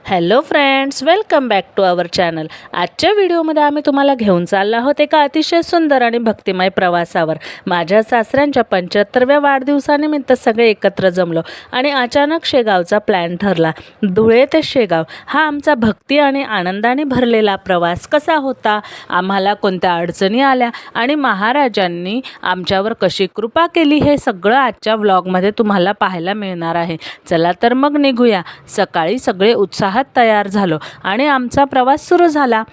Hello friends, welcome back to our channel. आजच्या व्हिडिओमध्ये आम्ही तुम्हाला घेऊन चाललो आहोत एका अतिशय सुंदर आणि भक्तिमय प्रवासावर. माझ्या सासऱ्यांच्या 75व्या वाढदिवसानिमित्त सगळे एकत्र जमलो आणि अचानक शेगावचा प्लॅन ठरला. धुळे ते शेगाव हा आमचा भक्ती आणि आनंदाने भरलेला प्रवास कसा होता, आम्हाला कोणत्या अडचणी आल्या आणि महाराजांनी आमच्यावर कशी कृपा केली, हे सगळं आजच्या व्लॉगमध्ये तुम्हाला पाहायला मिळणार आहे. चला तर मग निघूया. सकाळी सगळे उत्साहात तयार झालो आणि आमचा प्रवास सुरू झाला.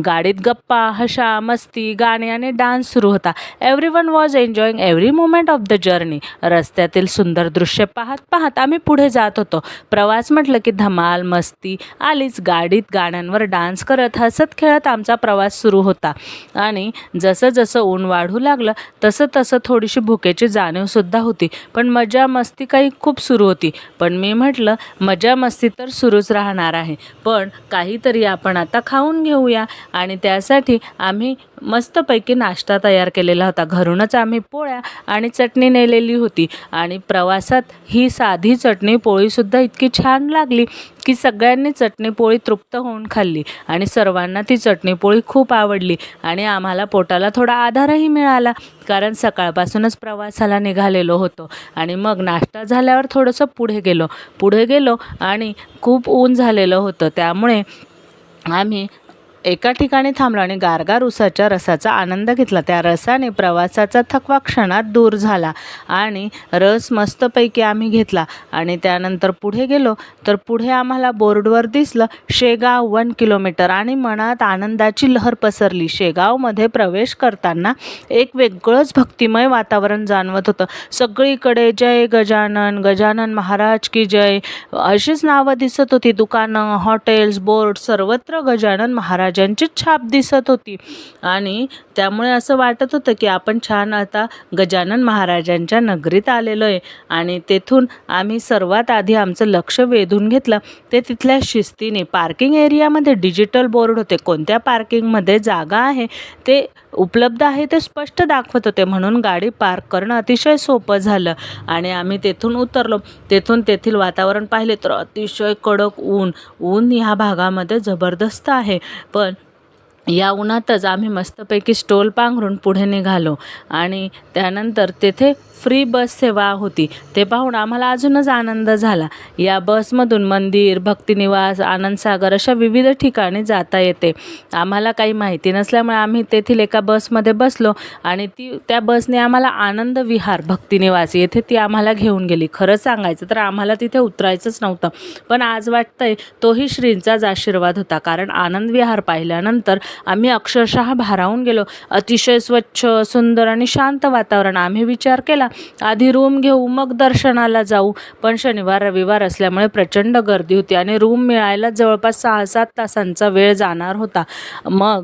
गाडीत गप्पा, हशा, मस्ती, गाणे आणि डान्स सुरू होता. Everyone was enjoying every moment of the journey. रस्त्यातील सुंदर दृश्य पाहत पाहत आम्ही पुढे जात होतो. प्रवास म्हटलं की धमाल, मस्ती आलीच. गाडीत गाण्यांवर डान्स करत हसत खेळत आमचा प्रवास सुरू होता. आणि जसं जसं ऊन वाढू लागलं तसं तसं थोडीशी भुकेची जाणीवसुद्धा होती. पण मजा मस्ती काही खूप सुरू होती. पण मी म्हटलं, मजा मस्ती तर सुरूच राहणार आहे, पण काहीतरी आपण आता खाऊन घेऊया. आणि त्यासाठी आम्ही मस्तपैकी नाश्ता तयार केलेला होता. घरूनच आम्ही पोळ्या आणि चटणी नेलेली होती आणि प्रवासात ही साधी चटणी पोळीसुद्धा इतकी छान लागली की सगळ्यांनी चटणी पोळी तृप्त होऊन खाल्ली आणि सर्वांना ती चटणी पोळी खूप आवडली. आणि आम्हाला पोटाला थोडा आधारही मिळाला, कारण सकाळपासूनच प्रवासाला निघालेलो होतो. आणि मग नाश्ता झाल्यावर थोडंसं पुढे गेलो आणि खूप ऊन झालेलं होतं, त्यामुळे आम्ही एका ठिकाणी थांबलो आणि गारगार उसाच्या रसाचा आनंद घेतला. त्या रसाने प्रवासाचा थकवा क्षणात दूर झाला आणि रस मस्तपैकी आम्ही घेतला. आणि त्यानंतर पुढे गेलो तर पुढे आम्हाला बोर्डवर दिसलं शेगाव 1 किलोमीटर आणि मनात आनंदाची लहर पसरली. शेगावमध्ये प्रवेश करताना एक वेगळंच भक्तिमय वातावरण जाणवत होतं. सगळीकडे जय गजानन, गजानन महाराज की जय अशीच नावं दिसत होती. दुकानं, हॉटेल्स, बोर्ड सर्वत्र गजानन महाराज यांची छाप दिसत होती. आणि त्यामुळे असं वाटत होतं की आपण छान आता गजानन महाराजांच्या नगरीत आलेलो आहे. आणि तेथून आम्ही सर्वात आधी आमचं लक्ष वेधून घेतलं ते तिथल्या शिस्तीने. पार्किंग एरियामध्ये डिजिटल बोर्ड होते. कोणत्या पार्किंगमध्ये जागा आहे ते उपलब्ध आहे ते स्पष्ट दाखवत होते, म्हणून गाडी पार्क करणं अतिशय सोपं झालं. आणि आम्ही तेथून उतरलो. तेथून तेथील वातावरण पाहिले तर अतिशय कडक ऊन ह्या भागामध्ये जबरदस्त आहे. पण या उन्हातच आम्ही मस्तपैकी स्टॉल पांघरून पुढे निघालो. आणि त्यानंतर तेथे फ्री बस सेवा होती. ते पाहून आम्हाला अजूनच आनंद झाला. या बसमधून मंदिर, भक्तिनिवास, आनंदसागर अशा विविध ठिकाणी जाता येते. आम्हाला काही माहिती नसल्यामुळे आम्ही तेथील एका बसमध्ये बसलो आणि त्या बसने आम्हाला आनंद विहार, भक्तिनिवास येथे ती आम्हाला घेऊन गेली. खरं सांगायचं तर आम्हाला तिथे उतरायचंच नव्हतं, पण आज वाटतंय तोही श्रींचाच आशीर्वाद होता, कारण आनंद विहार पाहिल्यानंतर आम्ही अक्षरशः भारावून गेलो. अतिशय स्वच्छ, सुंदर आणि शांत वातावरण. आम्ही विचार केला आधी रूम घेऊ मग दर्शनाला जाऊ, पण शनिवार रविवार असल्यामुळे प्रचंड गर्दी होती आणि रूम मिळायला जवळपास 6-7 तासांचा वेळ जाणार होता. मग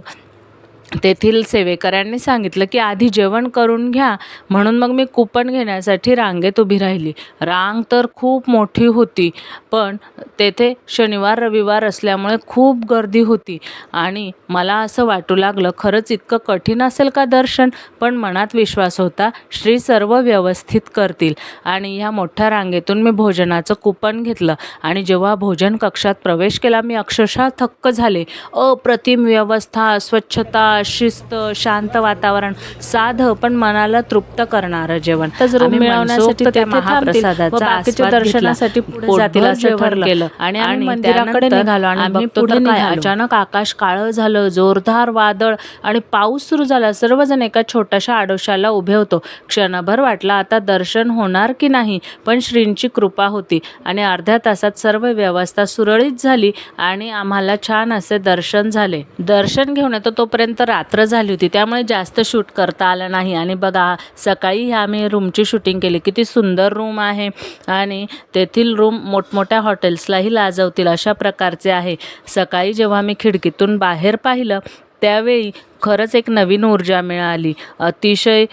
तेथील सेवेकऱ्यांनी सांगितलं की आधी जेवण करून घ्या, म्हणून मग मी कूपन घेण्यासाठी रांगेत उभी राहिली. रांग तर खूप मोठी होती, पण तेथे शनिवार रविवार असल्यामुळे खूप गर्दी होती. आणि मला असं वाटू लागलं खरंच इतकं कठीण असेल का दर्शन, पण मनात विश्वास होता श्री सर्व व्यवस्थित करतील. आणि ह्या मोठ्या रांगेतून मी भोजनाचं कूपन घेतलं आणि जेव्हा भोजन कक्षात प्रवेश केला मी अक्षरशः थक्क झाले. अप्रतिम व्यवस्था, स्वच्छता, शिस्त, शांत वातावरण, साधं पण मनाला तृप्त करणारं जेवण. रूम मिळवण्यासाठी त्या महाप्रसादाचा आस्वाद दर्शनासाठी पुढे जातील असं ठरलं आणि आम्ही मंदिराकडे निघालो. आणि आम्ही पुढे निघालो. अचानक आकाश काळं झालं, जोरदार वादळ आणि पाऊस सुरू झाला. सर्वजण एका छोट्याशा आडोशाला उभे होतो. क्षणभर वाटला आता दर्शन होणार की नाही, पण श्रींची कृपा होती आणि अर्ध्या तासात सर्व व्यवस्था सुरळीत झाली आणि आम्हाला छान असे दर्शन झाले. दर्शन घेऊन येतो तोपर्यंत रात्र झाली होती, त्यामुळे जास्त शूट करता आलं नाही. आणि बघा सकाळी आम्ही रूमची शूटिंग केली. किती सुंदर रूम आहे आणि तेथील रूम मोठमोठ्या हॉटेल्सलाही लाजवतील अशा प्रकारचे आहे. सकाळी जेव्हा मी खिडकीतून बाहेर पाहिलं त्यावेळी खरंच एक नवीन ऊर्जा मिळाली. अतिशय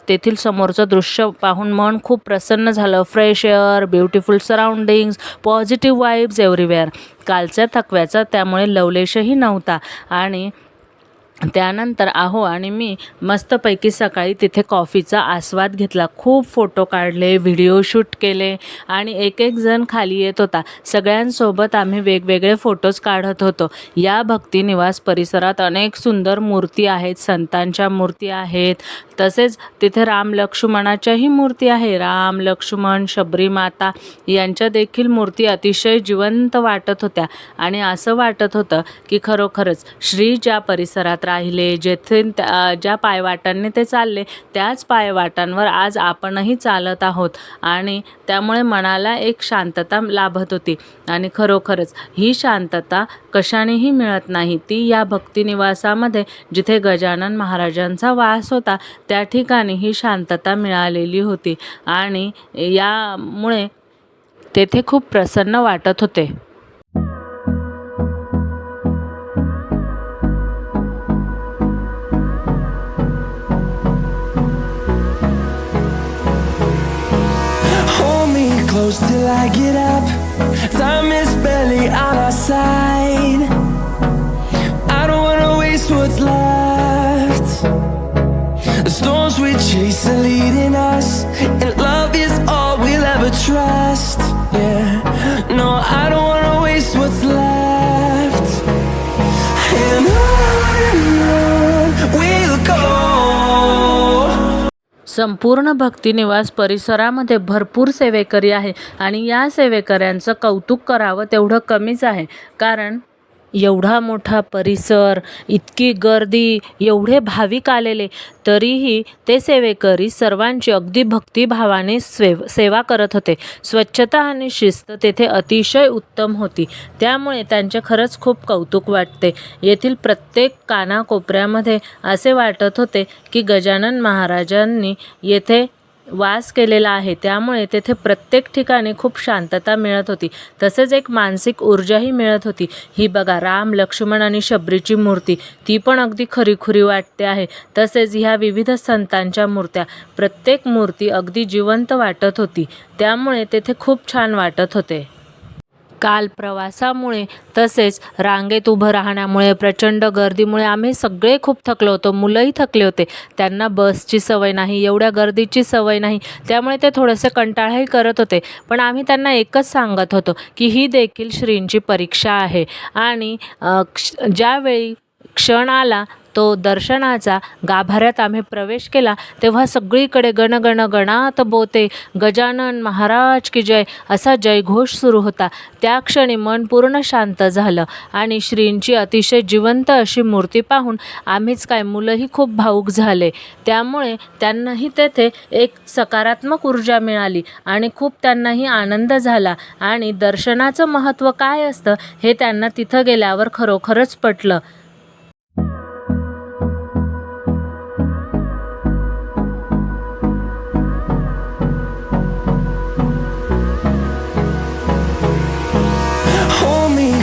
तेथील समोरचं दृश्य पाहून मन खूप प्रसन्न झालं. Fresh air, beautiful surroundings, positive vibes everywhere. कालच्या थकव्याचा त्यामुळे लवलेशही नव्हता. आणि त्यानंतर आहो आणि मी मस्तपैकी सकाळी तिथे कॉफीचा आस्वाद घेतला. खूप फोटो काढले, व्हिडिओ शूट केले आणि एक एक जण खाली येत होता. सगळ्यांसोबत आम्ही वेगवेगळे फोटोज काढत होतो. या भक्ती निवास परिसरात अनेक सुंदर मूर्ती आहेत, संतांच्या मूर्ती आहेत. तसेच तिथे राम लक्ष्मणाच्याही मूर्ती आहे. राम लक्ष्मण शबरी माता यांच्या देखील मूर्ती अतिशय जिवंत वाटत होत्या आणि असं वाटत होतं की खरोखरच श्री ज्या परिसरात राहिले, जेथे ज्या पायवाटांनी ते चालले त्याच पायवाटांवर आज आपणही चालत आहोत आणि त्यामुळे मनाला एक शांतता लाभत होती. आणि खरोखरच ही शांतता कशानेही मिळत नाही. ती या भक्तिनिवासामध्ये जिथे गजानन महाराजांचा वास होता त्या ठिकाणी ही शांतता मिळालेली होती आणि यामुळे तेथे खूप प्रसन्न वाटत होते. Close till I get up. Time is barely on our side. I don't wanna waste what's left. The storms we chase are leading us, and love is all we'll ever trust. Yeah, no, I don't wanna waste what's left. And on we'll go. संपूर्ण भक्तिनिवास परिसरामध्ये भरपूर सेवेकरी आहे आणि या सेवेकऱ्यांचं कौतुक करावं तेवढं कमीच आहे. कारण एवढा मोठा परिसर, इतकी गर्दी, एवढे भाविक आलेले, तरीही ते सेवेकरी सर्वांची अगदी भक्तिभावाने सेवा करत होते. स्वच्छता आणि शिस्त तेथे अतिशय उत्तम होती. त्यामुळे त्यांचे खरंच खूप कौतुक वाटते. येथील प्रत्येक कानाकोपऱ्यामध्ये असे वाटत होते की गजानन महाराजांनी येथे वास केलेला आहे. त्यामुळे तेथे प्रत्येक ठिकाणी खूप शांतता मिळत होती. तसेच एक मानसिक ऊर्जाही मिळत होती. ही बघा राम लक्ष्मण आणि शबरीची मूर्ती, ती पण अगदी खरीखुरी वाटते आहे. तसेच ह्या विविध संतांच्या मूर्त्या, प्रत्येक मूर्ती अगदी जिवंत वाटत होती. त्यामुळे तेथे खूप छान वाटत होते. काल प्रवासामुळे तसेच रांगेत उभं राहण्यामुळे, प्रचंड गर्दीमुळे आम्ही सगळे खूप थकलो होतो. मुलंही थकले होते. त्यांना बसची सवय नाही, एवढ्या गर्दीची सवय नाही, त्यामुळे ते थोडेसे कंटाळाही करत होते. पण आम्ही त्यांना एकच सांगत होतो की ही देखील श्रींची परीक्षा आहे आणि ज्यावेळी क्षण आला तो दर्शनाचा, गाभाऱ्यात आम्ही प्रवेश केला तेव्हा सगळीकडे गणगण गणात बोते गजानन महाराज की जय असा जयघोष सुरू होता. त्या क्षणी मन पूर्ण शांत झालं आणि श्रींची अतिशय जिवंत अशी मूर्ती पाहून आम्हीच काय, मुलंही खूप भावूक झाले. त्यामुळे त्यांनाही तेथे एक सकारात्मक ऊर्जा मिळाली आणि खूप त्यांनाही आनंद झाला आणि दर्शनाचं महत्त्व काय असतं हे त्यांना तिथं गेल्यावर खरोखरच पटलं.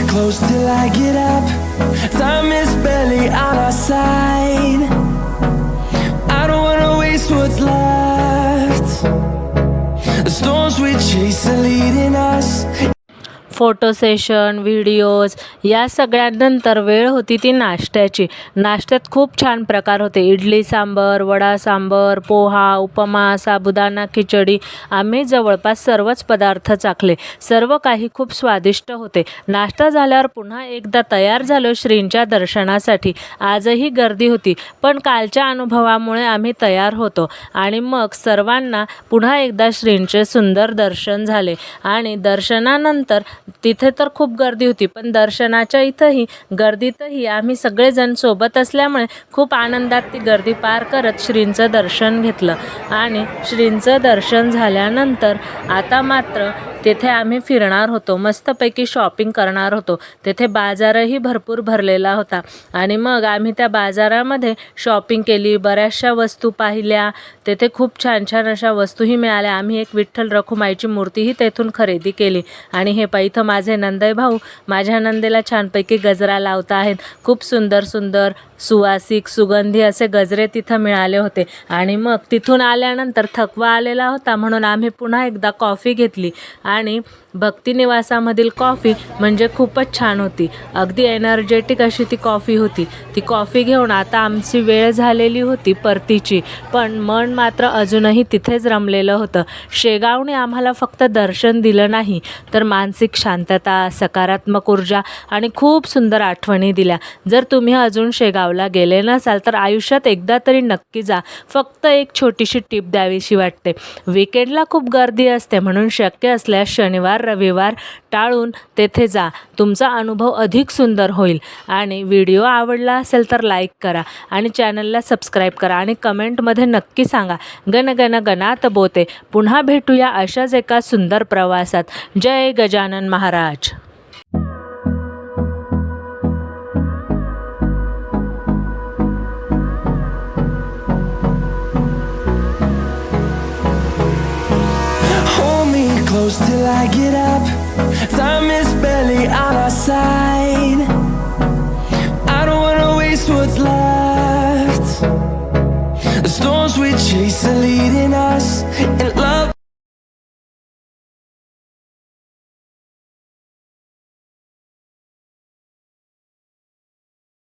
Close till I get up. Time is barely on our side. I don't wanna waste what's left. The storms we chase are leading us. Photo session, videos या सगळ्यांनंतर वेळ होती ती नाश्त्याची. नाश्त्यात खूप छान प्रकार होते. इडली सांबर, वडा सांबर, पोहा, उपमा, साबुदाणा खिचडी. आम्ही जवळपास सर्वच पदार्थ चाखले. सर्व काही खूप स्वादिष्ट होते. नाश्ता झाल्यावर पुन्हा एकदा तयार झालो श्रींच्या दर्शनासाठी. आजही गर्दी होती, पण कालच्या अनुभवामुळे आम्ही तयार होतो आणि मग सर्वांना पुन्हा एकदा श्रींचे सुंदर दर्शन झाले. आणि दर्शनानंतर तिथे तर खूप गर्दी होती, पण दर्शनाच्या गर्दीतही आम्ही सगळेजण सोबत असल्यामुळे खूप आनंदात ती गर्दी पार करत श्रींचं दर्शन घेतलं. आणि श्रींचं दर्शन झाल्यानंतर आता मात्र तेथे आम्ही फिरणार होतो, मस्तपैकी शॉपिंग करणार होतो. तेथे बाजारही भरपूर भरलेला होता आणि मग आम्ही त्या बाजारामध्ये शॉपिंग केली, बऱ्याचशा वस्तू पाहिल्या. तेथे खूप छान छान अशा वस्तूही मिळाल्या. आम्ही एक विठ्ठल रखुमाईची मूर्तीही तेथून खरेदी केली. आणि हे इथं माझे नंदई भाऊ माझ्या नंदेला छानपैकी गजरा लावत आहेत. खूप सुंदर सुंदर सुवासिक सुगंधी असे गजरे तिथं मिळाले होते. आणि मग तिथून आल्यानंतर थकवा आलेला होता म्हणून आम्ही पुन्हा एकदा कॉफी घेतली आणि भक्तिनिवासामधील कॉफी म्हणजे खूपच छान होती. अगदी एनर्जेटिक अशी ती कॉफी होती. ती कॉफी घेऊन आता आमची वेळ झालेली होती परतीची, पण मन मात्र अजूनही तिथेच रमलेलं होतं. शेगावने आम्हाला फक्त दर्शन दिलं नाही, तर मानसिक शांतता, सकारात्मक ऊर्जा आणि खूप सुंदर आठवणी दिल्या. जर तुम्ही अजून शेगावला गेले नसाल तर आयुष्यात एकदा तरी नक्की जा. फक्त एक छोटीशी टिप द्यावीशी वाटते. वीकेंडला खूप गर्दी असते, म्हणून शक्य असल्यास शनिवार रविवार टाळून तेथे जा. तुमचा अनुभव अधिक सुंदर होईल. आणि व्हिडिओ आवडला असेल तर लाईक करा आणि चॅनलला सबस्क्राईब करा आणि कमेंटमध्ये नक्की सांगा गण गण गणात बोते. पुन्हा भेटूया अशाच एका सुंदर प्रवासात. जय Gajanan Maharaj. Hold me close till I get up. Time is barely on our